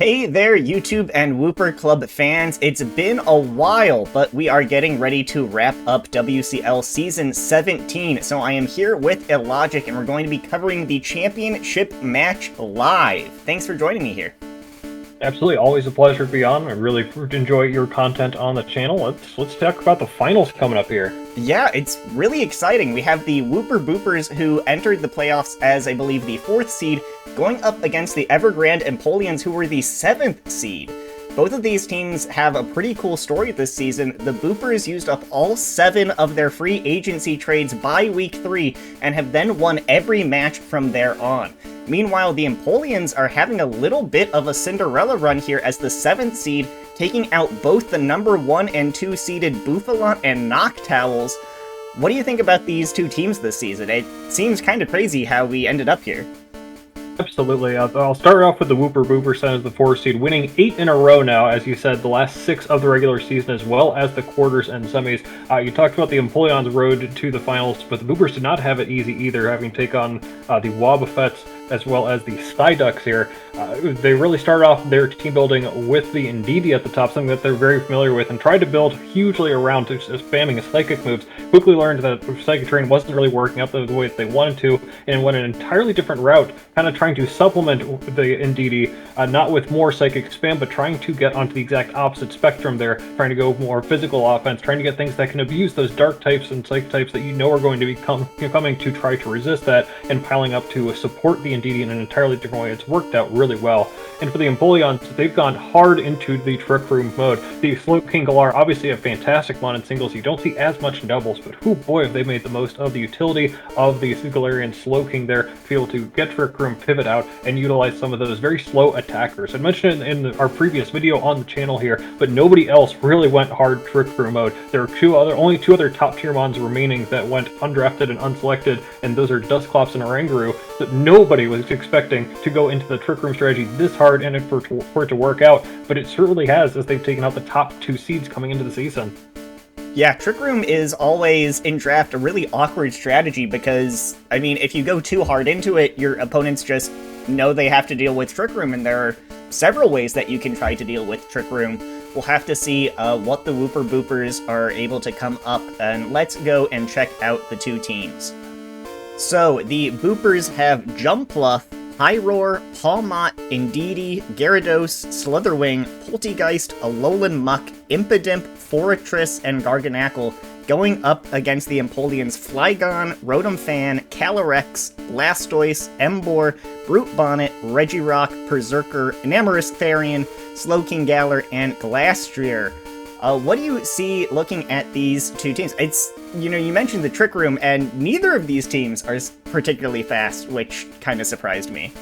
Hey there, YouTube and Wooper Club fans. It's been a while, but we are getting ready to wrap up WCL Season 17. So I am here with Illogic, and we're going to be covering the championship match live. Thanks for joining me here. Absolutely, always a pleasure to be on. I really enjoy your content on the channel. Let's talk about the finals coming up here. Yeah, it's really exciting. We have the Wooper Boopers, who entered the playoffs as, I believe, the 4th seed, going up against the Grande Empoleons, who were the 7th seed. Both of these teams have a pretty cool story this season. The Boopers used up all 7 of their free agency trades by week 3, and have then won every match from there on. Meanwhile, the Empoleons are having a little bit of a Cinderella run here as the 7th seed, taking out both the number 1 and 2 seeded Bouffalant and Noctowls. What do you think about these two teams this season? It seems kind of crazy how we ended up here. Absolutely. I'll start off with the Wooper Booper side as the 4th seed, winning 8 in a row now, as you said, the last 6 of the regular season, as well as the quarters and semis. You talked about the Empoleons' road to the finals, but the Boopers did not have it easy either, having to take on the Wobbefets as well as the Sky Ducks here. They really started off their team building with the Indeedee at the top, something that they're very familiar with, and tried to build hugely around spamming psychic moves. Quickly learned that psychic terrain wasn't really working out the way that they wanted to, and went an entirely different route, kind of trying to supplement the Indeedee, not with more psychic spam, but trying to get onto the exact opposite spectrum there, trying to go more physical offense, trying to get things that can abuse those dark types and psychic types that you know are going to be coming to try to resist that, and piling up to support the Indeedee in an entirely different way. It's worked out really well. And for the Empoleons, they've gone hard into the Trick Room mode. The Slowking Galar, obviously a fantastic one in singles. You don't see as much in doubles, but whoo boy have they made the most of the utility of the Galarian Slowking there to be able to get Trick Room, pivot out, and utilize some of those very slow attackers. I mentioned it in our previous video on the channel here, but nobody else really went hard Trick Room mode. There are only two other top tier mons remaining that went undrafted and unselected, and those are Dusclops and Oranguru, that nobody was expecting to go into the Trick Room strategy this hard and for it to work out, but it certainly has, as they've taken out the top 2 seeds coming into the season. Yeah, Trick Room is always, in draft, a really awkward strategy because, I mean, if you go too hard into it, your opponents just know they have to deal with Trick Room, and there are several ways that you can try to deal with Trick Room. We'll have to see what the Wooper Boopers are able to come up, and let's go and check out the two teams. So, the Boopers have Jumpluff, Pyroar, Pawmot, Indeedee, Gyarados, Slitherwing, Poltegeist, Alolan Muck, Impidimp, Forretress, and Garganacl, going up against the Empoleons' Flygon, Rotom Fan, Calyrex, Blastoise, Emboar, Brute Bonnet, Regirock, Berserker, Enamorous Therian, Slowking Galar, and Glastrier. What do you see looking at these two teams? You mentioned the Trick Room, and neither of these teams are particularly fast, which kind of surprised me.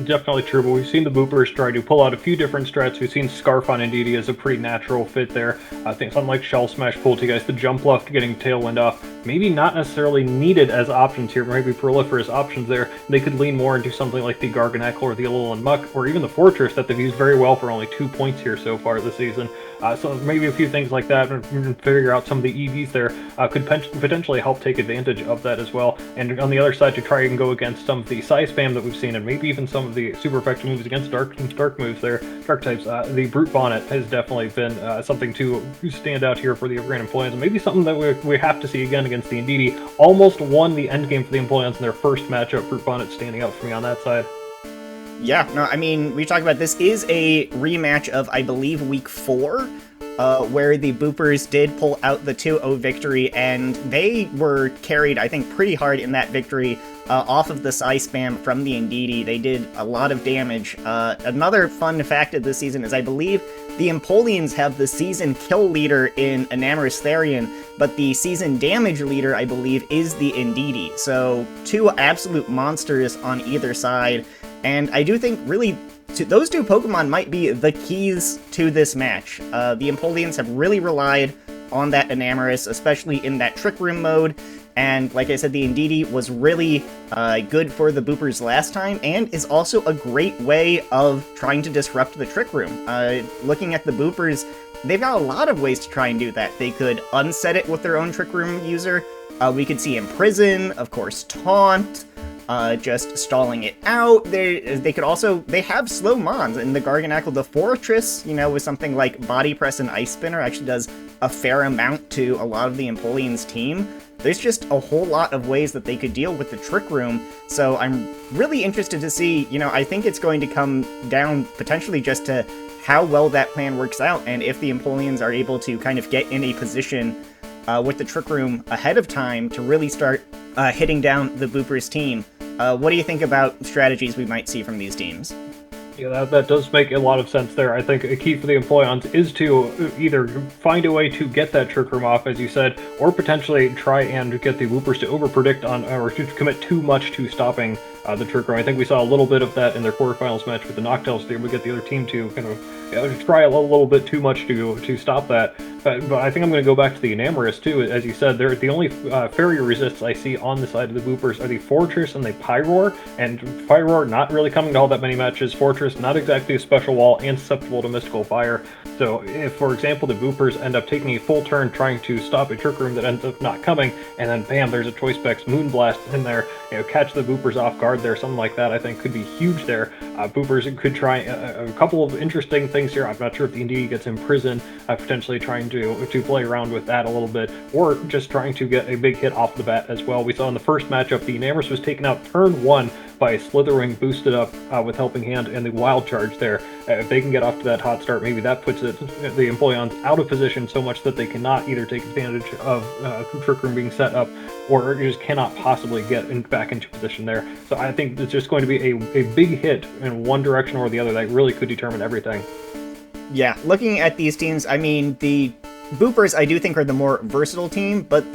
Definitely true, but we've seen the Boopers try to pull out a few different strats. We've seen Scarf on Indeedee as a pretty natural fit there. I think unlike Shell Smash, Poltegeist, the Jumpluff getting Tailwind off, maybe not necessarily needed as options here, maybe proliferous options there. They could lean more into something like the Garganacl or the Alolan Muck, or even the Fortress that they've used very well for only 2 points here so far this season. So maybe a few things like that, and figure out some of the EVs there could potentially help take advantage of that as well. And on the other side, to try and go against some of the size spam that we've seen, and maybe even some of the super effective moves against dark moves there, dark types. The Brute Bonnet has definitely been something to stand out here for the Grand Empoleons, and maybe something that we have to see again against the Indeedee. Almost won the endgame for the Empoleons in their first matchup. Brute Bonnet standing out for me on that side. Yeah, no, I mean, we talked about this is a rematch of, I believe, week 4, where the Boopers did pull out the 2-0 victory, and they were carried, I think, pretty hard in that victory off of the Psy Spam from the Indeedee. They did a lot of damage. Another fun fact of this season is I believe the Empoleons have the season kill leader in Enamorous Therian, but the season damage leader, I believe, is the Indeedee. So, 2 absolute monsters on either side. And I do think, really, those 2 Pokemon might be the keys to this match. The Empoleons have really relied on that Enamorous, especially in that Trick Room mode. And like I said, the Indeedee was really good for the Boopers last time, and is also a great way of trying to disrupt the Trick Room. Looking at the Boopers, they've got a lot of ways to try and do that. They could unset it with their own Trick Room user. We could see Imprison, of course, Taunt. just stalling it out. They could also, they have slow mons, and the Garganackle, the Fortress, with something like Body Press and Ice Spinner actually does a fair amount to a lot of the Empoleons team. There's just a whole lot of ways that they could deal with the Trick Room, so I'm really interested to see, I think it's going to come down potentially just to how well that plan works out, and if the Empoleons are able to kind of get in a position with the Trick Room ahead of time to really start hitting down the Boopers team. What do you think about strategies we might see from these teams? Yeah, that does make a lot of sense there. I think a key for the Empoleons is to either find a way to get that Trick Room off, as you said, or potentially try and get the Woopers to overpredict on, or to commit too much to stopping the Trick Room. I think we saw a little bit of that in their quarterfinals match with the Noctowls. They would get the other team to kind of try a little bit too much to stop that. But I think I'm going to go back to the Enamorous too. As you said, they're the only fairy resists I see on the side of the Boopers are the Fortress and the Pyroar. And Pyroar not really coming to all that many matches. Fortress not exactly a special wall and susceptible to Mystical Fire. So if, for example, the Boopers end up taking a full turn trying to stop a Trick Room that ends up not coming, and then bam, there's a Choice Specs Moonblast in there, catch the Boopers off guard there, something like that I think could be huge there. Boopers could try a couple of interesting things here. I'm not sure if the Indeedee gets imprisoned, potentially trying to play around with that a little bit, or just trying to get a big hit off the bat as well. We saw in the first matchup, the Enamorous was taken out turn 1 by a Slitherwing boosted up with Helping Hand and the Wild Charge there. If they can get off to that hot start, maybe that puts the Empoleons out of position so much that they cannot either take advantage of Trick Room being set up, or just cannot possibly get back into position there. So I think it's just going to be a big hit in one direction or the other that really could determine everything. Yeah, looking at these teams, I mean, the Boopers, I do think, are the more versatile team, but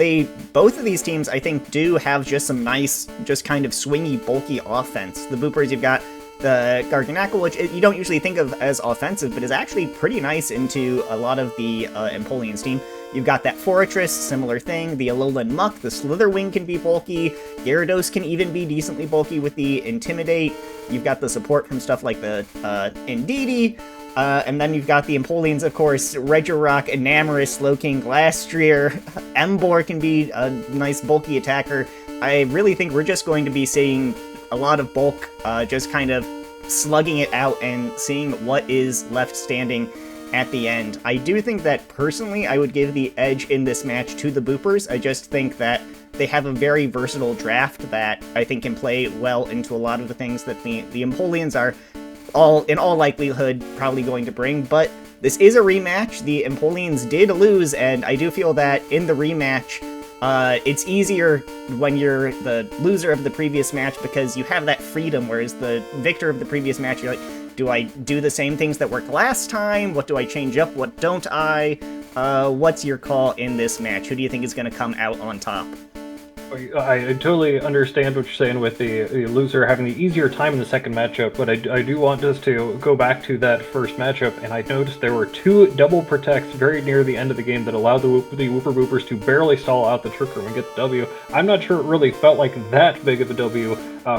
both of these teams, I think, do have just some nice, just kind of swingy, bulky offense. The Boopers, you've got the Garganackle, which you don't usually think of as offensive, but is actually pretty nice into a lot of the Empoleons team. You've got that Fortress, similar thing. The Alolan Muck, the Slitherwing can be bulky. Gyarados can even be decently bulky with the Intimidate. You've got the support from stuff like the Indeedee. And then you've got the Empoleons, of course, Regirock, Enamorous, Slowking, Glastrier. Emboar can be a nice bulky attacker. I really think we're just going to be seeing a lot of bulk, just kind of slugging it out and seeing what is left standing at the end. I do think that, personally, I would give the edge in this match to the Boopers. I just think that they have a very versatile draft that I think can play well into a lot of the things that the Empoleons are in all likelihood probably going to bring, but this is a rematch. The Empoleons did lose, and I do feel that in the rematch, it's easier when you're the loser of the previous match because you have that freedom, whereas the victor of the previous match, you're like, do I do the same things that worked last time? What do I change up? What don't I? What's your call in this match? Who do you think is going to come out on top? I totally understand what you're saying with the loser having the easier time in the second matchup, but I do want us to go back to that first matchup, and I noticed there were 2 double protects very near the end of the game that allowed the Wooper Boopers to barely stall out the Trick Room and get the W. I'm not sure it really felt like that big of a W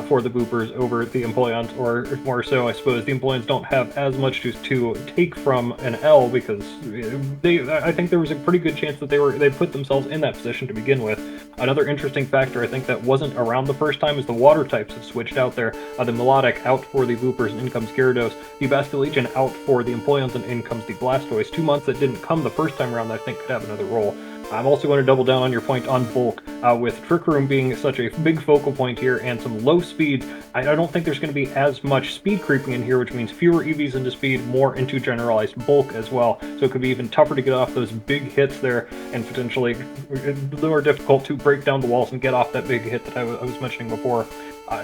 for the Boopers over the Empoleons, or more so, I suppose, the Empoleons don't have as much to take from an L because I think there was a pretty good chance that they put themselves in that position to begin with. Another interesting factor I think that wasn't around the first time is the water types have switched out there. The Melodic out for the Boopers and in comes Gyarados. The Basculegion out for the Empoleons and in comes the Blastoise. 2 months that didn't come the first time around that I think could have another role. I'm also going to double down on your point on bulk. With Trick Room being such a big focal point here and some low speeds, I don't think there's going to be as much speed creeping in here, which means fewer EVs into speed, more into generalized bulk as well. So it could be even tougher to get off those big hits there and potentially more difficult to break down the walls and get off that big hit that I was mentioning before.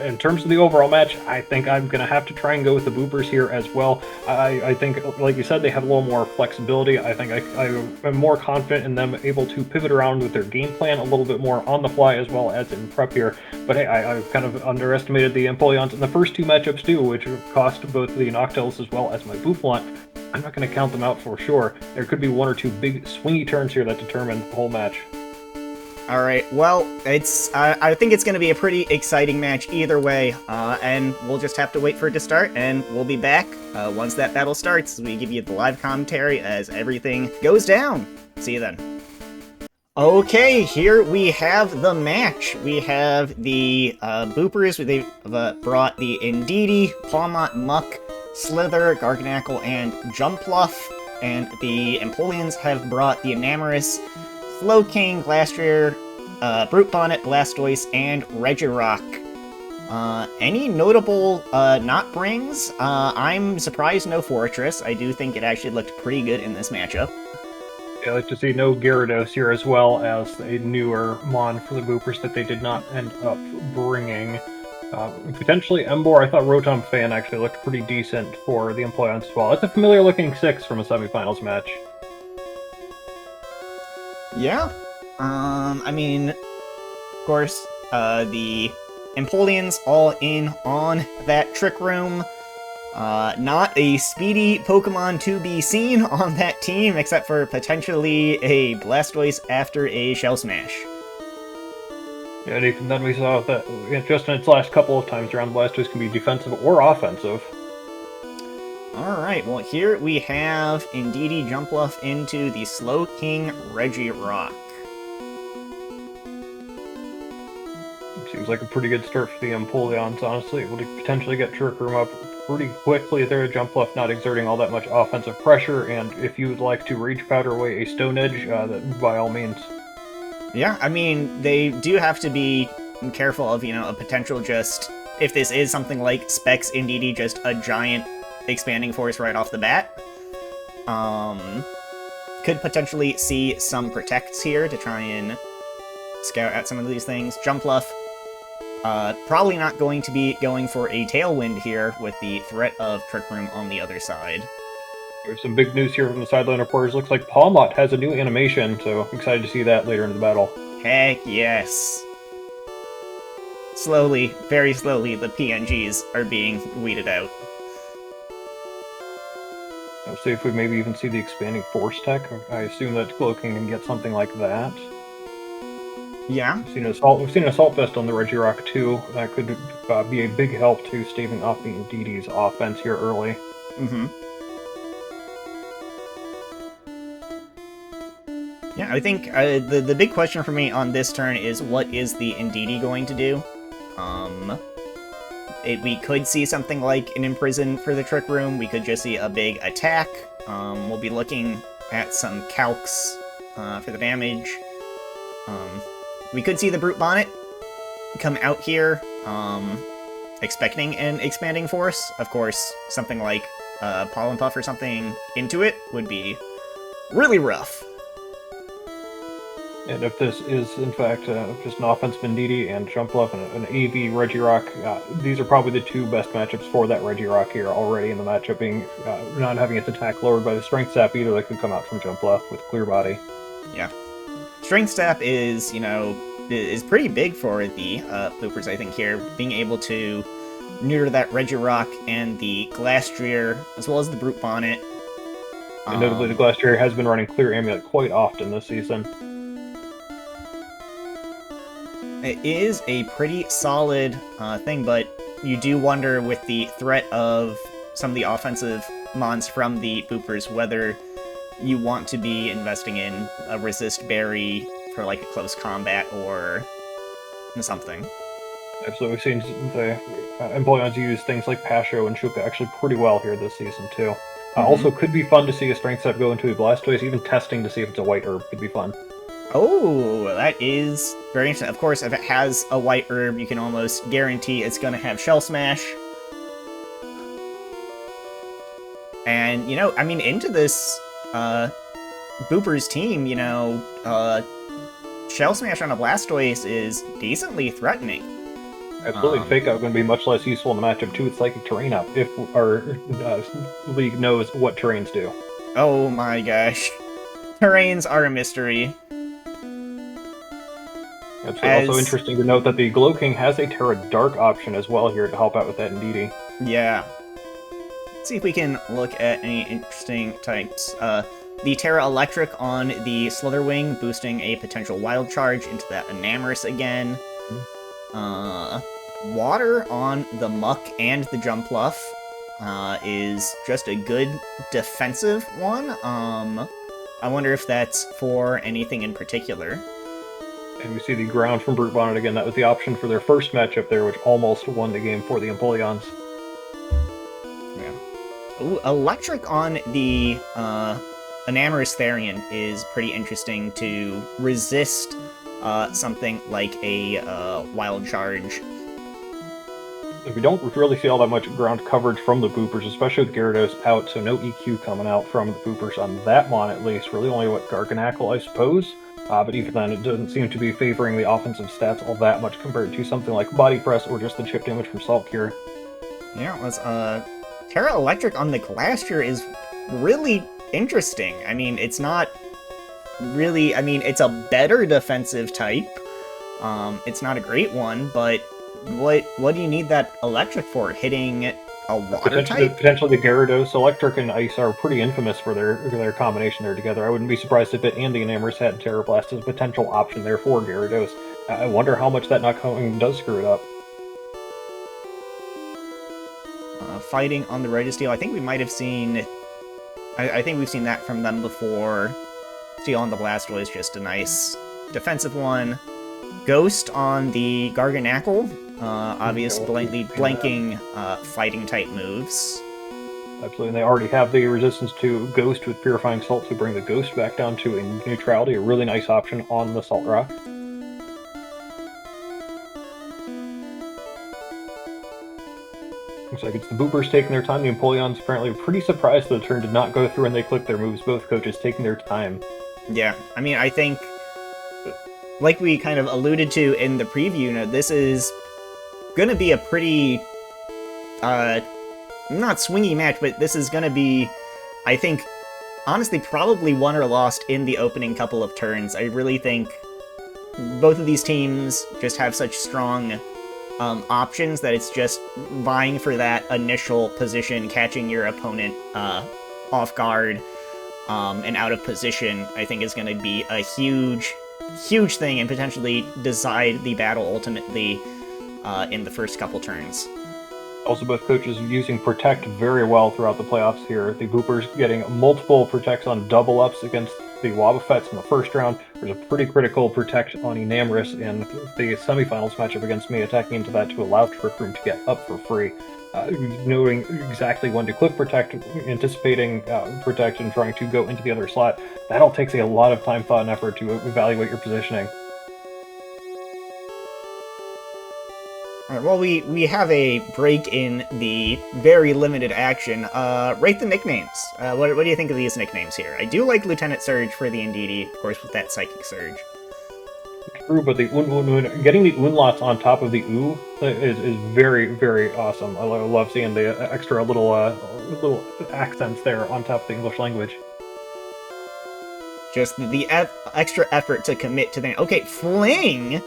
In terms of the overall match, I think I'm going to have to try and go with the Boopers here as well. I think, like you said, they have a little more flexibility. I think I'm more confident in them able to pivot around with their game plan a little bit more on the fly as well as in prep here. But hey, I kind of underestimated the Empoleons in the first 2 matchups too, which cost both the Noctowls as well as my Bouffalant. I'm not going to count them out for sure. There could be 1 or 2 big swingy turns here that determine the whole match. All right, well, I think it's going to be a pretty exciting match either way, and we'll just have to wait for it to start, and we'll be back once that battle starts. We give you the live commentary as everything goes down. See you then. Okay, here we have the match. We have the Boopers. They've brought the Indeedee, Pawmot, Muck, Slither, Garganackle, and Jumpluff. And the Empoleons have brought the Enamorous, Slowking, Glastrier, Brute Bonnet, Blastoise, and Regirock. Any notable not brings? I'm surprised no Fortress. I do think it actually looked pretty good in this matchup. I like to see no Gyarados here, as well as a newer Mon for the Boopers that they did not end up bringing. Potentially Emboar. I thought Rotom Fan actually looked pretty decent for the Empoleons as well. It's a familiar looking 6 from a semifinals match. Yeah. I mean, of course, the Empoleons all in on that Trick Room. Not a speedy Pokemon to be seen on that team, except for potentially a Blastoise after a Shell Smash. Yeah, and even then we saw that just in its last couple of times around, Blastoise can be defensive or offensive. Alright, well here we have Indeedee Jumpluff into the Slowking Regirock. Seems like a pretty good start for the Empoleons, honestly. Able to potentially get Trick Room up pretty quickly there. Jumpluff not exerting all that much offensive pressure, and if you would like to Rage Powder away a Stone Edge, then by all means. Yeah, I mean, they do have to be careful of, a potential just, if this is something like Specs Indeedee, just a giant expanding force right off the bat. Could potentially see some protects here to try and scout out some of these things. Jumpluff, probably not going to be going for a Tailwind here with the threat of Trick Room on the other side. There's some big news here from the sideline reporters. Looks like Pawmot has a new animation, so excited to see that later in the battle. Heck yes. Slowly, very slowly, the PNGs are being weeded out. Let's see if we maybe even see the expanding force tech. I assume that Cloaking can get something like that. Yeah. We've seen an Assault Vest on the Regirock too. That could be a big help to staving off the Indeedee's offense here early. Mm-hmm. Yeah, I think the big question for me on this turn is what is the Indeedee going to do? We could see something like an Imprison for the Trick Room. We could just see a big attack. We'll be looking at some calcs for the damage. We could see the Brute Bonnet come out here, expecting an expanding force. Of course, something like Pollen Puff or something into it would be really rough. And if this is, in fact, just an offensive Indeedee and Jumpluff and an AV Regirock, these are probably the two best matchups for that Regirock here already in the matchup, being not having its attack lowered by the Strength Sap either that could come out from Jumpluff with Clear Body. Yeah. Strength Sap is, is pretty big for the Boopers, I think, here. Being able to neuter that Regirock and the Glastrier, as well as the Brute Bonnet. And notably, the Glastrier has been running Clear Amulet quite often this season. It is a pretty solid thing, but you do wonder with the threat of some of the offensive mons from the Boopers whether you want to be investing in a Resist Berry for like a close combat or something. Absolutely, we've seen the Empoleons use things like Pasho and Shuka actually pretty well here this season too. Also, could be fun to see a Strength Sap go into a Blastoise. Even testing to see if it's a White Herb could be fun. Oh, that is very interesting. Of course, if it has a White Herb, you can almost guarantee it's going to have Shell Smash. And, I mean, into this Boopers team, Shell Smash on a Blastoise is decently threatening. Absolutely, Fake Out going to be much less useful in the matchup too with Psychic Terrain up, if our league knows what terrains do. Oh my gosh. Terrains are a mystery. It's also interesting to note that the Glowking has a Terra Dark option as well here to help out with that Indeedee. Yeah. Let's see if we can look at any interesting types. The Terra Electric on the Slitherwing, boosting a potential Wild Charge into that Enamorous again. Water on the Muck and the Jumpluff is just a good defensive one. I wonder if that's for anything in particular. And we see the ground from Brute Bonnet again. That was the option for their first matchup there, which almost won the game for the Empoleons. Yeah. Ooh, electric on the Enamorous Therian is pretty interesting to resist something like a Wild Charge. We don't really see all that much ground coverage from the Boopers, especially with Gyarados out, so no EQ coming out from the Boopers on that mon at least. Really only what Garganacl, I suppose. But even then, it doesn't seem to be favoring the offensive stats all that much compared to something like Body Press or just the chip damage from Salt Cure. Yeah, it was Terra Electric on the Glacier is really interesting. I mean, it's not really... I mean, it's a better defensive type. It's not a great one, but what do you need that Electric for? Hitting a water type? Potentially the Gyarados. Electric and Ice are pretty infamous for their combination there together. I wouldn't be surprised if it and the Enamorous had Terra Blast as a potential option there for Gyarados. I wonder how much that not coming does screw it up. Fighting on the Registeel. I think we might have seen... I think we've seen that from them before. Steel on the Blastoise, just a nice defensive one. Ghost on the Garganacl. Obvious blanking fighting type moves. Absolutely, and they already have the resistance to Ghost with Purifying Salt to bring the Ghost back down to a neutrality. A really nice option on the Salt Rock. Looks like it's the Boopers taking their time. The Empoleons apparently pretty surprised that the turn did not go through and they clicked their moves. Both coaches taking their time. Yeah, I mean, I think, like we kind of alluded to in the preview, this is going to be a pretty, not swingy match, but this is going to be, I think, honestly, probably won or lost in the opening couple of turns. I really think both of these teams just have such strong options that it's just vying for that initial position, catching your opponent off guard and out of position. I think is going to be a huge thing and potentially decide the battle ultimately in the first couple turns. Also, both coaches using Protect very well throughout the playoffs here. The Boopers getting multiple Protects on double-ups against the Wobbuffets in the first round. There's a pretty critical Protect on Enamorous in the semifinals matchup against me, attacking into that to allow Trick Room to get up for free. Knowing exactly when to click Protect, anticipating Protect, and trying to go into the other slot, that all takes a lot of time, thought, and effort to evaluate your positioning. Alright, well, we have a break in the very limited action. Rate the nicknames. What do you think of these nicknames here? I do like Lieutenant Surge for the Indeedee, of course, with that Psychic Surge. True, but the getting the Unlots on top of the U is very, very awesome. I love seeing the extra little accents there on top of the English language. Just the extra effort to commit to the... Okay, Fling!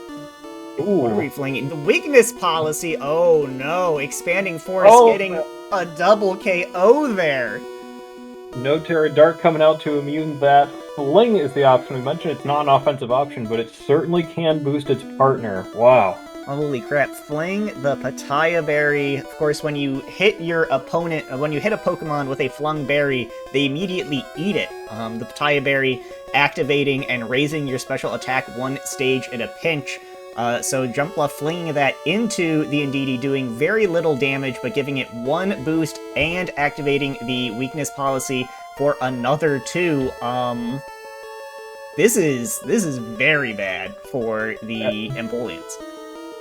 Ooh. What are we flinging? The weakness policy. Oh no, expanding force getting a double KO there. No Terra Dark coming out to immune that. Fling is the option. We mentioned it's not an offensive option, but it certainly can boost its partner. Wow. Holy crap. Fling, the Pataya Berry. Of course, when you hit your opponent, when you hit a Pokemon with a flung berry, they immediately eat it. The Pataya Berry activating and raising your special attack one stage in a pinch. So Jumpluff flinging that into the Indeedee, doing very little damage, but giving it one boost and activating the weakness policy for another 2. This is very bad for the Empoleons.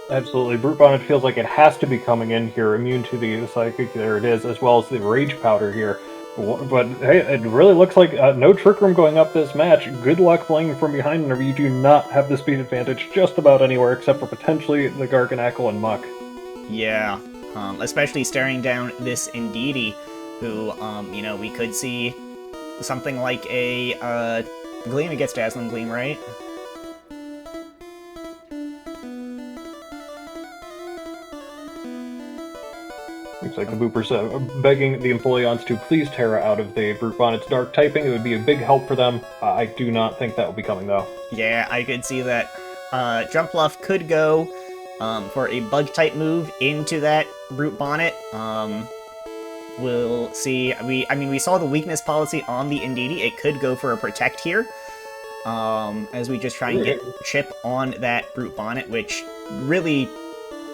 Absolutely. Brute Bonnet feels like it has to be coming in here, immune to the Psychic, there it is, as well as the Rage Powder here. But hey, it really looks like no Trick Room going up this match. Good luck playing from behind whenever you do not have the speed advantage just about anywhere except for potentially the Garganacl and Muck. Yeah, especially staring down this Indeedee, who, we could see something like a Gleam against Dazzling Gleam, right? Looks like the Boopers begging the Empoleons to please Terra out of the Brute Bonnet's Dark typing. It would be a big help for them. I do not think that will be coming, though. Yeah, I could see that. Jumpluff could go for a Bug-type move into that Brute Bonnet. we'll see. I mean, we saw the weakness policy on the Indeedee. It could go for a protect here, as we just try and get chip on that Brute Bonnet, which really...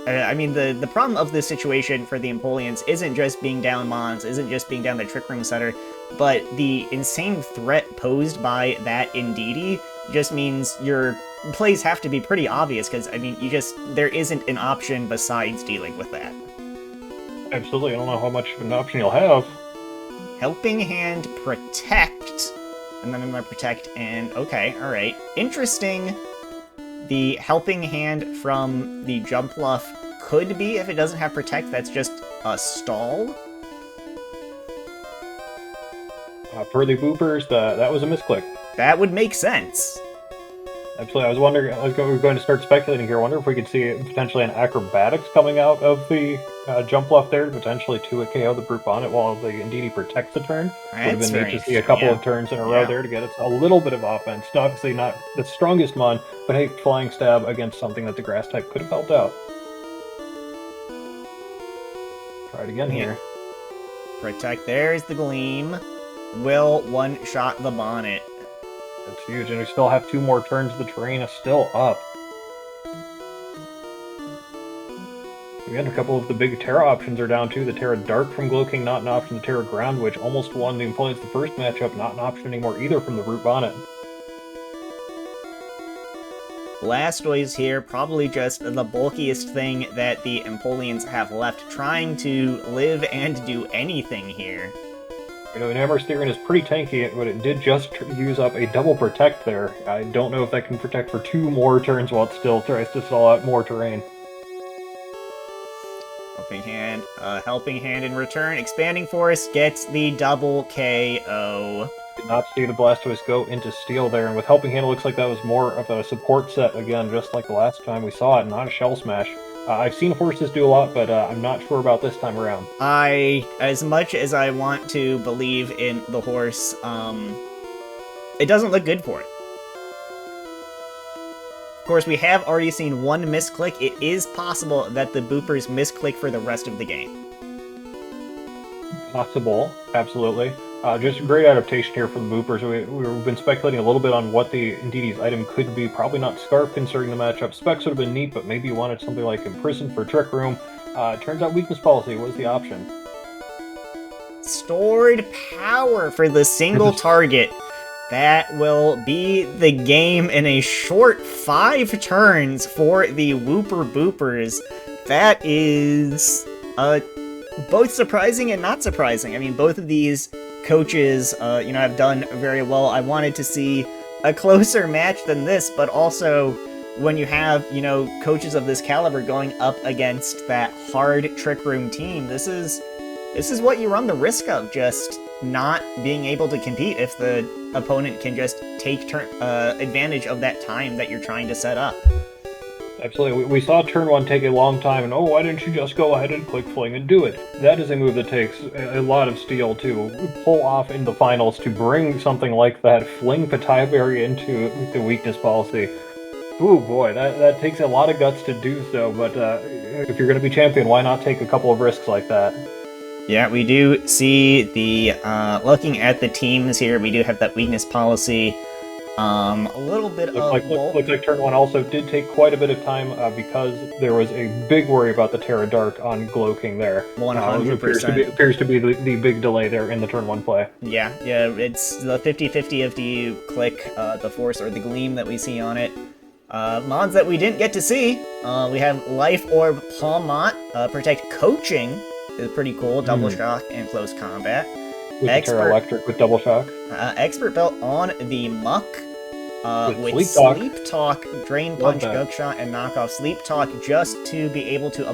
I mean, the problem of this situation for the Empoleons isn't just being down Mons, isn't just being down the Trick Room Setter, but the insane threat posed by that Indeedee just means your plays have to be pretty obvious, because, I mean, there isn't an option besides dealing with that. Absolutely, I don't know how much of an option you'll have. Helping Hand, Protect, and then I'm gonna Protect, and okay, alright. Interesting. The Helping Hand from the Jump Bluff could be, if it doesn't have Protect, that's just a stall. For the Woopers, that was a misclick. That would make sense. Absolutely, I was wondering, we're going to start speculating here. I wonder if we could see potentially an Acrobatics coming out of the Jump Bluff there, potentially to a KO the Brute Bonnet while the Indeedee protects the turn. Would have been neat to see a couple of turns in a row there to get us a little bit of offense. Obviously not the strongest Mon, but hey, Flying Stab against something that the Grass type could have helped out. Try it again here. Protect, there's the Gleam. Will one-shot the Bonnet. That's huge, and we still have 2 more turns. The terrain is still up. Again, a couple of the big Terra options are down too. The Terra Dark from Glowking, not an option. The Terra Ground, which almost won the Empoleons the first matchup, not an option anymore either from the Brute Bonnet. Blastoise here, probably just the bulkiest thing that the Empoleons have left, trying to live and do anything here. You know, Namorsterin is pretty tanky, but it did just use up a double Protect there. I don't know if that can protect for 2 more turns while it still tries to stall out more terrain. Helping Hand in return. Expanding Force gets the double KO. Did not see the Blastoise go into Steel there, and with Helping Hand, it looks like that was more of a support set again, just like the last time we saw it, not a Shell Smash. I've seen horses do a lot, but I'm not sure about this time around. As much as I want to believe in the horse, it doesn't look good for it. Of course, we have already seen 1 misclick. It is possible that the Boopers misclick for the rest of the game. Possible, absolutely. Just great adaptation here from the Boopers. We've been speculating a little bit on what the Indeedee's item could be. Probably not Scarf considering the matchup. Specs would have been neat, but maybe you wanted something like Imprison for Trick Room. Turns out Weakness Policy was the option. Stored Power for the single target. That will be the game in a short 5 turns for the Wooper Boopers. That is both surprising and not surprising. I mean, both of these coaches, have done very well. I wanted to see a closer match than this, but also when you have, coaches of this caliber going up against that hard Trick Room team, this is what you run the risk of, just not being able to compete if the opponent can just take advantage of that time that you're trying to set up. Absolutely. We saw turn 1 take a long time, and why didn't you just go ahead and click Fling and do it? That is a move that takes a lot of steel to pull off in the finals, to bring something like that, Fling Pataiberry into the Weakness Policy. Ooh boy, that takes a lot of guts to do so, but if you're going to be champion, why not take a couple of risks like that? Yeah, we do see the, looking at the teams here, we do have that Weakness Policy. A little bit looks like turn 1 also did take quite a bit of time because there was a big worry about the Terra Dark on Glowking there. 100%. Appears to be the big delay there in the turn 1 play. Yeah, it's the 50-50 if you click the Force or the Gleam that we see on it. Mods that we didn't get to see, we have Life Orb Palmont, Protect Coaching is pretty cool, Double Shock and Close Combat. With Terra Electric with Double Shock. Expert Belt on the Muck. With Sleep Talk, Drain Punch, Gug Shot, and Knock Off Sleep Talk just to be able to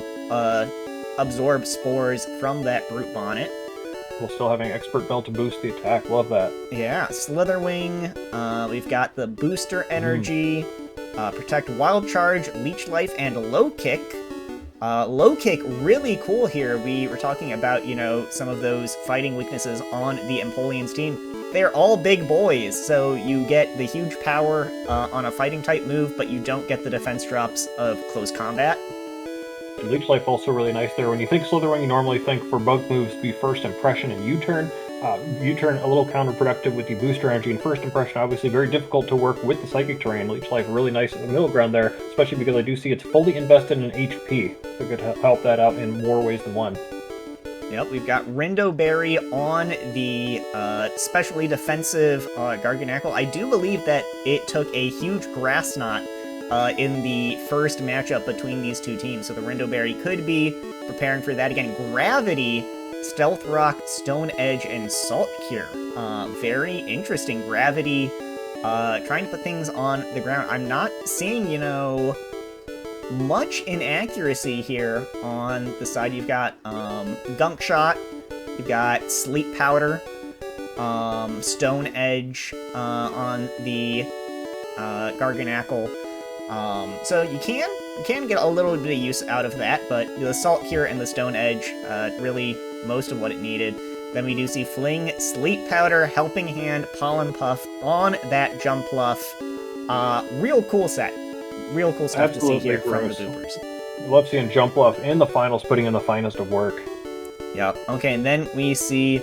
absorb spores from that Brute Bonnet. While still having Expert Belt to boost the attack. Love that. Yeah, Slitherwing. We've got the Booster Energy, Protect Wild Charge, Leech Life, and Low Kick. Low Kick, really cool here. We were talking about, some of those fighting weaknesses on the Empoleons team. They're all big boys, so you get the huge power on a fighting type move, but you don't get the defense drops of Close Combat. And Leech Life also really nice there. When you think Slitherwing, you normally think for bug moves be First Impression and U-Turn. U-Turn a little counterproductive with the Booster Energy, and First Impression obviously very difficult to work with the Psychic Terrain. Leech Life really nice in the middle ground there, especially because I do see it's fully invested in HP, so it could help that out in more ways than one. Yep, we've got Rindo Berry on the specially defensive Garganacl. I do believe that it took a huge Grass Knot in the first matchup between these two teams, so the Rindo Berry could be preparing for that again. Gravity, Stealth Rock, Stone Edge, and Salt Cure. Very interesting. Gravity trying to put things on the ground. I'm not seeing, much inaccuracy here on the side. You've got Gunk Shot, you've got Sleep Powder, Stone Edge on the Garganacl. So you can get a little bit of use out of that, but the Salt Cure and the Stone Edge, really most of what it needed. Then we do see Fling, Sleep Powder, Helping Hand, Pollen Puff on that Jumpluff. Real cool set. Real cool stuff Absolutely to see here gross. from the Boopers. Love seeing Jumpluff in the finals putting in the finest of work. Yep. Okay, and then we see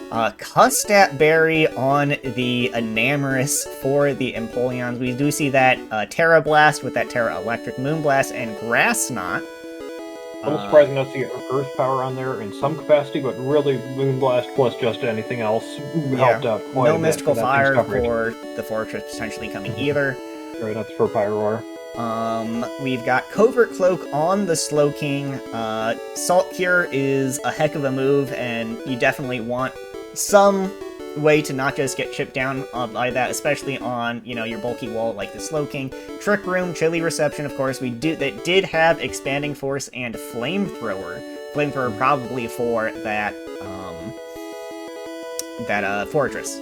Custat Berry on the Enamorous for the Empoleons. We do see that Terra Blast with that Terra Electric, Moonblast, and Grass Knot. A little surprising not to see Earth Power on there in some capacity, but really Moonblast plus just anything else helped out quite a bit. No Mystical for Fire for the Fortress potentially coming either. Right, that's for Pyroar. We've got Covert Cloak on the Slowking. Salt Cure is a heck of a move, and you definitely want some way to not just get chipped down by that, especially on, your bulky wall like the Slowking. Trick Room, Chilly Reception, of course, that did have Expanding Force and Flamethrower. Flamethrower probably for that, Fortress.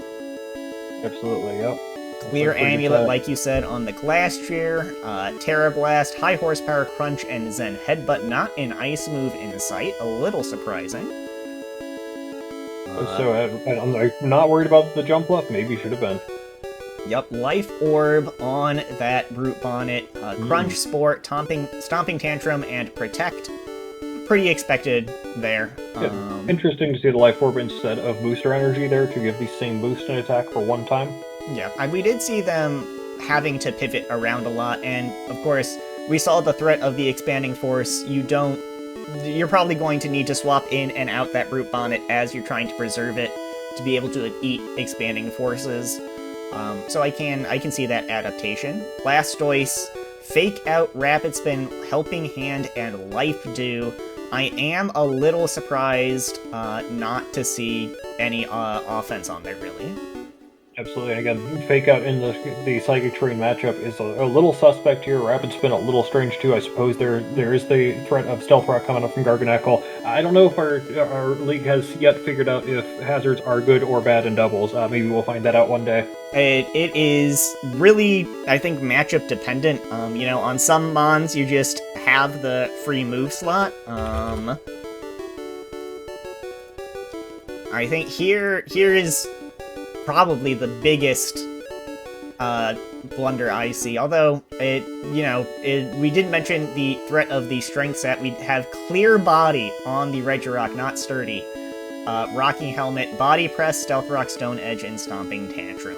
Absolutely, yep. Clear Amulet, like you said, on the Glass Chair, Terra Blast, High Horsepower Crunch, and Zen Headbutt. Not an ice move in sight, a little surprising. I'm not worried about the Jumpluff, maybe should have been. Yep, Life Orb on that Brute Bonnet, Crunch, Sport, Stomping Tantrum, and Protect. Pretty expected there. Yeah. Interesting to see the Life Orb instead of Booster Energy there to give the same boost in attack for one time. Yeah, we did see them having to pivot around a lot, and of course, we saw the threat of the Expanding Force. You're probably going to need to swap in and out that Brute Bonnet as you're trying to preserve it to be able to eat Expanding Forces. So I can see that adaptation. Blastoise, Fake Out, Rapid Spin, Helping Hand, and Life Dew. I am a little surprised not to see any offense on there, really. Absolutely. And again, Fake Out in the Psychic Terrain matchup is a little suspect here. Rapid Spin a little strange too. I suppose there is the threat of Stealth Rock coming up from Garganacl. I don't know if our league has yet figured out if hazards are good or bad in doubles. Maybe we'll find that out one day. It is really, I think, matchup dependent. On some mons you just have the free move slot. I think here is probably the biggest blunder I see. Although we didn't mention the threat of the strength set. We have Clear Body on the Regirock, not Sturdy. Rocky Helmet, Body Press, Stealth Rock, Stone Edge, and Stomping Tantrum.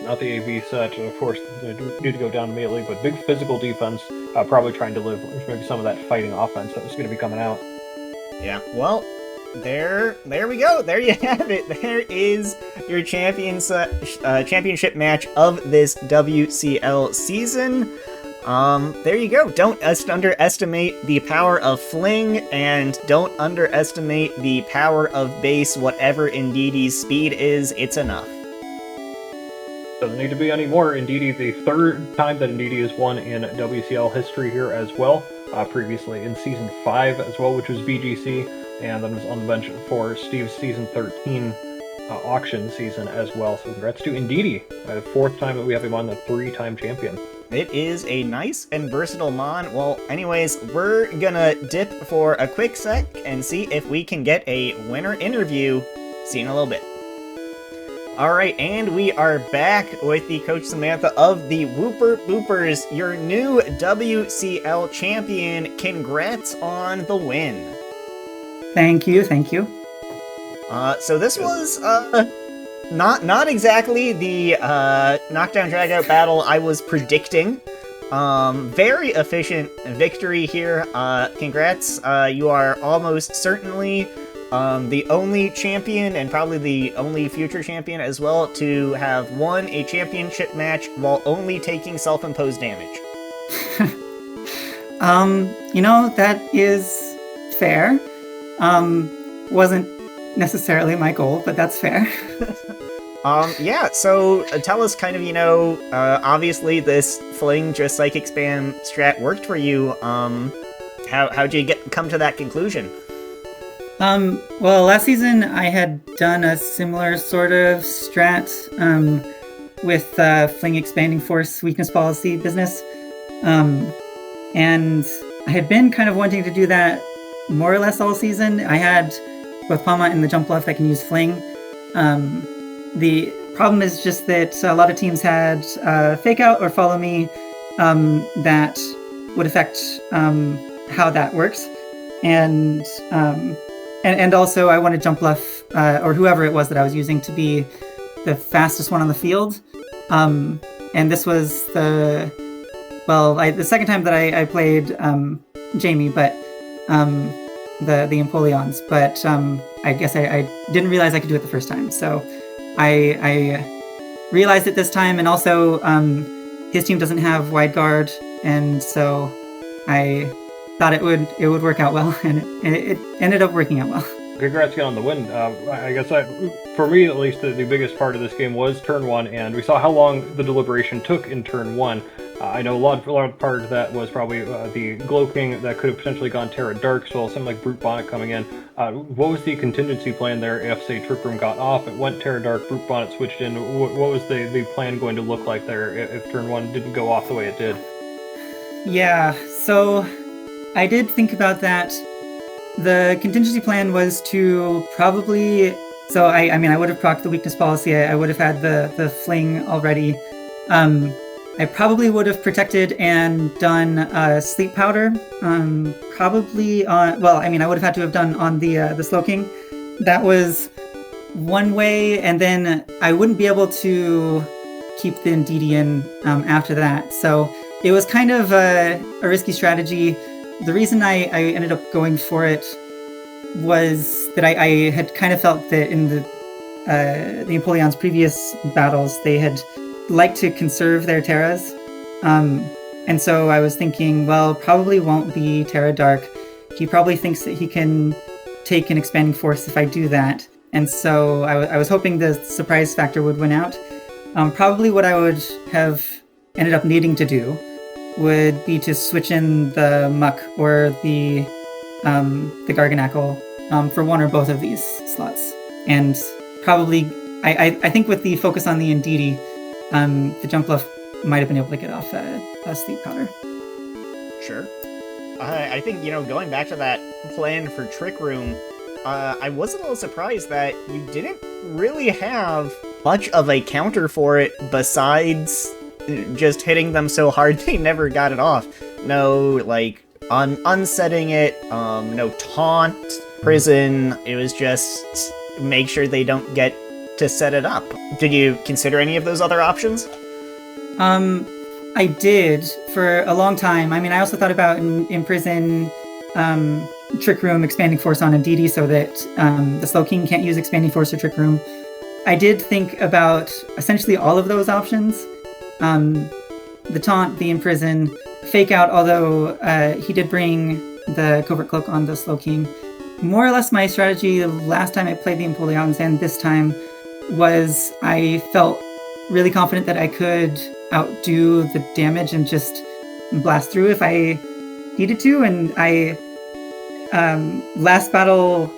Not the AV set, of course, need to go down melee, but big physical defense, probably trying to live maybe some of that fighting offense that was going to be coming out. Yeah, well, there we go. There you have it. There is your championship match of this WCL season. There you go. Don't underestimate the power of Fling, and don't underestimate the power of base. Whatever Indeedee's speed is, it's enough. Doesn't need to be any more. Indeedee, the third time that Indeedee has won in WCL history here as well. Previously in Season 5 as well, which was BGC, and then was on the bench for Steve's Season 13 auction season as well. So congrats to Indeedee, the fourth time that we have him on, the 3-time champion. It is a nice and versatile mon. Well, anyways, we're gonna dip for a quick sec and see if we can get a winner interview. See you in a little bit. All right, and we are back with the Coach Samantha of the Wooper Boopers, your new WCL champion. Congrats on the win. Thank you. So this was not exactly the knockdown dragout battle I was predicting. Very efficient victory here. Congrats. You are almost certainly the only champion, and probably the only future champion as well, to have won a championship match while only taking self-imposed damage. That is fair. Wasn't necessarily my goal, but that's fair. Yeah, so tell us kind of, obviously this fling just psychic spam strat worked for you. How'd you come to that conclusion? Well, last season I had done a similar sort of strat with fling expanding force weakness policy business. And I had been kind of wanting to do that more or less all season. I had both Palma and the jump bluff that can use fling. The problem is just that a lot of teams had fake out or follow me that would affect how that works. And also I wanted jump bluff or whoever it was that I was using to be the fastest one on the field. And this was the second time that I played Jamie, but the Empoleons. But I guess I didn't realize I could do it the first time. So I realized it this time, and also his team doesn't have wide guard, and so I thought it would work out well, and it ended up working out well. Congrats again on the win. I guess for me at least, the biggest part of this game was turn one, and we saw how long the deliberation took in turn one. I know a lot part of that was probably the Glow King that could have potentially gone Terra Dark, so something like Brute Bonnet coming in. What was the contingency plan there if, say, Trick Room got off, it went Terra Dark, Brute Bonnet switched in? What was the plan going to look like there if turn one didn't go off the way it did? Yeah, so I did think about that. The contingency plan was to probably... So, I would have procced the weakness policy. I would have had the fling already. I probably would have protected and done sleep powder. Probably on... Well, I would have had to have done on the Slow King. That was one way, and then I wouldn't be able to keep the Ndidi in after that. So it was kind of a risky strategy. The reason I ended up going for it was that I had kind of felt that in the Empoleons' previous battles, they had liked to conserve their Terras. And so I was thinking, well, probably won't be Terra Dark. He probably thinks that he can take an expanding force if I do that. And so I was hoping the surprise factor would win out. Probably what I would have ended up needing to do would be to switch in the Muck or the Garganackle for one or both of these slots. And probably, I think with the focus on the Ndidi, the jump bluff might have been able to get off a sleep powder. Sure. I think, going back to that plan for Trick Room, I was a little surprised that you didn't really have much of a counter for it besides just hitting them so hard they never got it off. No, unsetting it, no taunt, prison. It was just make sure they don't get to set it up. Did you consider any of those other options? I did for a long time. I also thought about imprison, Trick Room, expanding force on Ndidi so that the Slow King can't use expanding force or Trick Room. I did think about essentially all of those options. The taunt, the imprison, fake out, although he did bring the covert cloak on the Slow King. More or less my strategy the last time I played the Empoleons and this time was I felt really confident that I could outdo the damage and just blast through if I needed to, and I last battle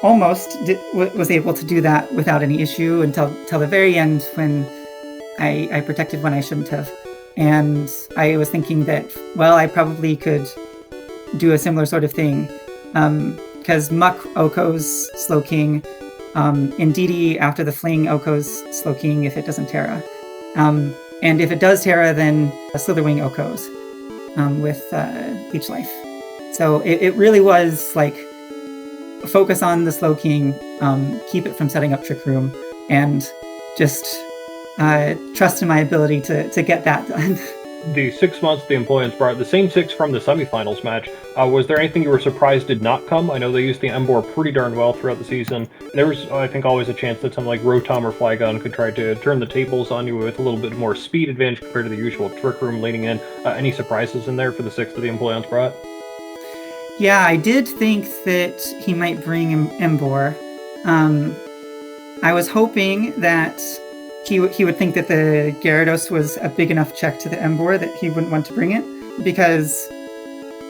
almost was able to do that without any issue until the very end when I protected when I shouldn't have. And I was thinking that, well, I probably could do a similar sort of thing because Muck Oko's Slow King Indeedee after the fling, Oko's Slowking if it doesn't Terra. And if it does Terra, then a Slitherwing Oko's with Leech Life. So it really was like focus on the Slowking, keep it from setting up Trick Room, and just trust in my ability to get that done. The 6 months the Empoleons brought, the same 6 from the semifinals match, was there anything you were surprised did not come? I know they used the Emboar pretty darn well throughout the season. There was, I think, always a chance that something like Rotom or Flygon could try to turn the tables on you with a little bit more speed advantage compared to the usual Trick Room leading in. Any surprises in there for the 6 that the Empoleons brought? Yeah, I did think that he might bring Emboar. I was hoping that he would think that the Gyarados was a big enough check to the Emboar that he wouldn't want to bring it, because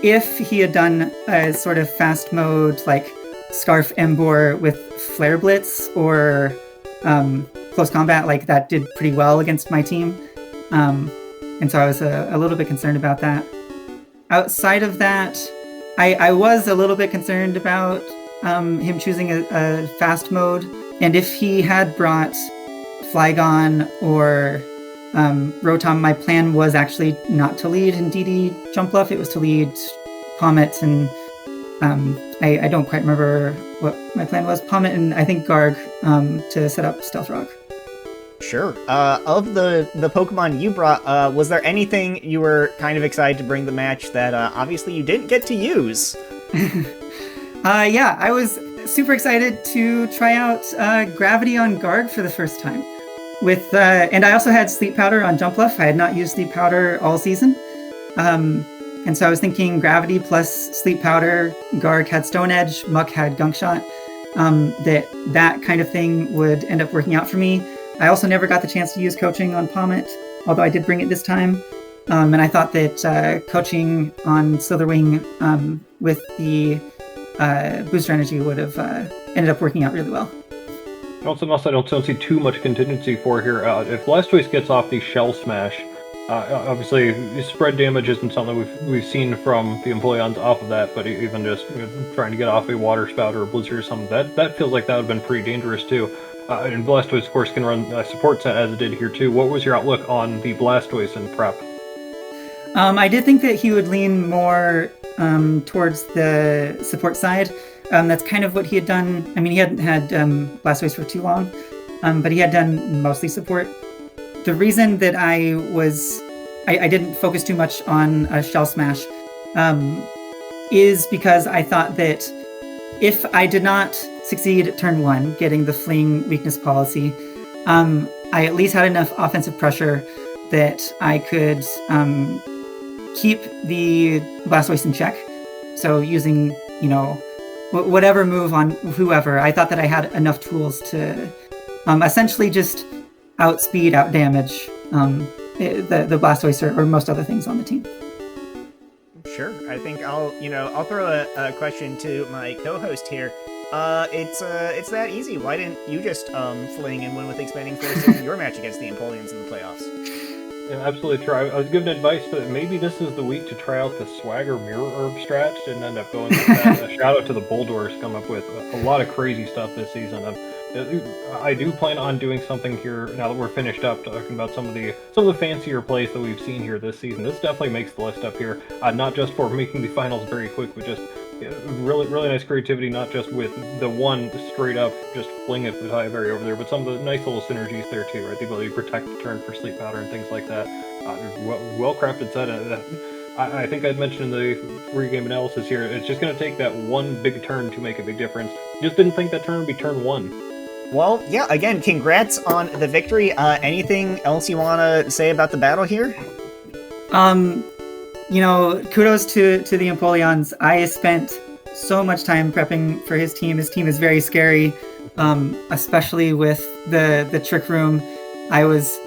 if he had done a sort of fast mode like Scarf Emboar with Flare Blitz or close combat, like that did pretty well against my team, and so I was a little bit concerned about that. Outside of that, I was a little bit concerned about him choosing a fast mode, and if he had brought Flygon or Rotom, my plan was actually not to lead Indeedee Jumpluff, it was to lead Pommet, and I don't quite remember what my plan was. Pommet and I think Garg to set up Stealth Rock. Sure. Of the Pokemon you brought, was there anything you were kind of excited to bring the match that obviously you didn't get to use? Yeah, I was super excited to try out Gravity on Garg for the first time. And I also had Sleep Powder on Jumpluff. I had not used Sleep Powder all season. And so I was thinking Gravity plus Sleep Powder, Garg had Stone Edge, Muck had Gunk Shot, that kind of thing would end up working out for me. I also never got the chance to use Coaching on Pommet, although I did bring it this time. And I thought that Coaching on Slitherwing with the Booster Energy would have ended up working out really well. Something else I don't see too much contingency for here. If Blastoise gets off the Shell Smash, obviously spread damage isn't something we've seen from the Empoleons off of that, but even just trying to get off a Water Spout or a Blizzard or something, that feels like that would have been pretty dangerous too. And Blastoise, of course, can run a support set as it did here too. What was your outlook on the Blastoise in prep? I did think that he would lean more towards the support side. That's kind of what he had done. I mean, he hadn't had Blastoise for too long, but he had done mostly support. The reason that I didn't focus too much on a Shell Smash is because I thought that if I did not succeed at turn 1, getting the Fling weakness policy, I at least had enough offensive pressure that I could keep the Blastoise in check. So using, whatever move on whoever, I thought that I had enough tools to essentially just outspeed, outdamage the Blastoise or most other things on the team. Sure. I think I'll throw a question to my co-host here. It's that easy. Why didn't you just fling and win with Expanding Force in your match against the Empoleons in the playoffs? Yeah, absolutely true. I was given advice that maybe this is the week to try out the Swagger Mirror Herb strat. Didn't end up going with that. A shout out to the Bulldors, come up with a lot of crazy stuff this season. I do plan on doing something here now that we're finished up, talking about some of the fancier plays that we've seen here this season. This definitely makes the list up here, not just for making the finals very quick, but just really nice creativity, not just with the one straight up just fling it with High-Berry over there, but some of the nice little synergies there too, right? The ability to protect the turn for Sleep Powder and things like that. Well-crafted set. I think I'd mentioned in the pre-game analysis here, it's just going to take that one big turn to make a big difference. Just didn't think that turn would be turn 1. Well, yeah, again, congrats on the victory. Anything else you want to say about the battle here? Kudos to the Empoleons. I spent so much time prepping for his team. His team is very scary, especially with the Trick Room. I was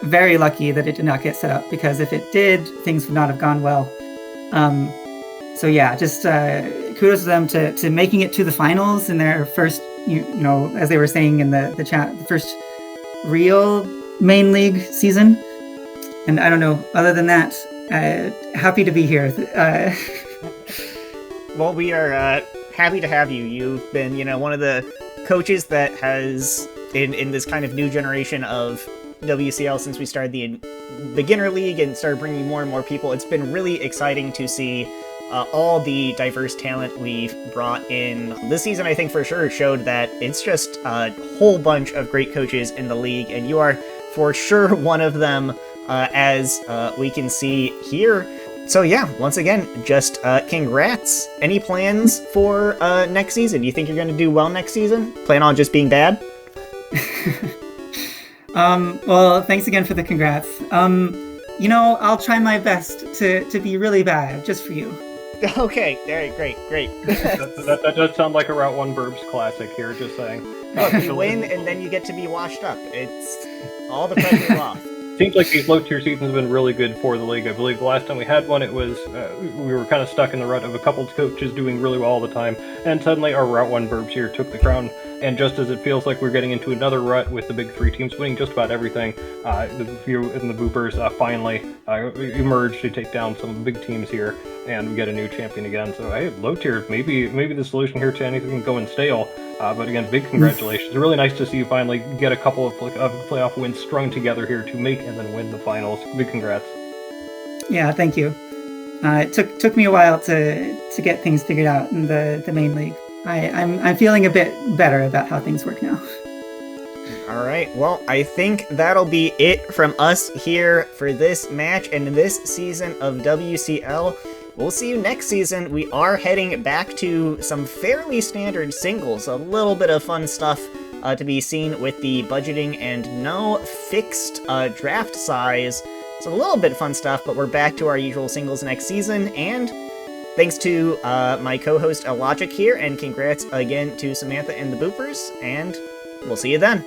very lucky that it did not get set up, because if it did, things would not have gone well. So yeah, just kudos to them to making it to the finals in their first, as they were saying in the chat, the first real main league season. And I don't know, other than that, happy to be here. Well, we are happy to have you. You've been, one of the coaches that has, in this kind of new generation of WCL since we started the beginner league and started bringing more and more people, it's been really exciting to see all the diverse talent we've brought in. This season, I think for sure showed that it's just a whole bunch of great coaches in the league, and you are for sure one of them, as we can see here. So yeah, once again, just congrats. Any plans for next season? You think you're going to do well next season? Plan on just being bad? Well, thanks again for the congrats. I'll try my best to be really bad, just for you. Okay, great. That does sound like a Route 1 Burbs classic here, just saying. Oh, you win, and then you get to be washed up. It's all the pressure off. Seems like these low-tier seasons have been really good for the league. I believe the last time we had one, it was we were kind of stuck in the rut of a couple of coaches doing really well all the time, and suddenly our Route 1 Burbs here took the crown. And just as it feels like we're getting into another rut with the big three teams winning just about everything, the few and the Woopers finally emerged to take down some big teams here, and we get a new champion again. So hey, low tier, maybe the solution here to anything going stale. But again, big congratulations. It's really nice to see you finally get a couple of playoff wins strung together here to make and then win the finals. Big congrats. Yeah, thank you. It took me a while to get things figured out in the main league. I'm feeling a bit better about how things work now. All right, well, I think that'll be it from us here for this match and this season of WCL. We'll see you next season. We are heading back to some fairly standard singles, a little bit of fun stuff to be seen with the budgeting and no fixed draft size. So a little bit of fun stuff, but we're back to our usual singles next season, and thanks to my co-host Logic here, and congrats again to Samantha and the Boopers, and we'll see you then.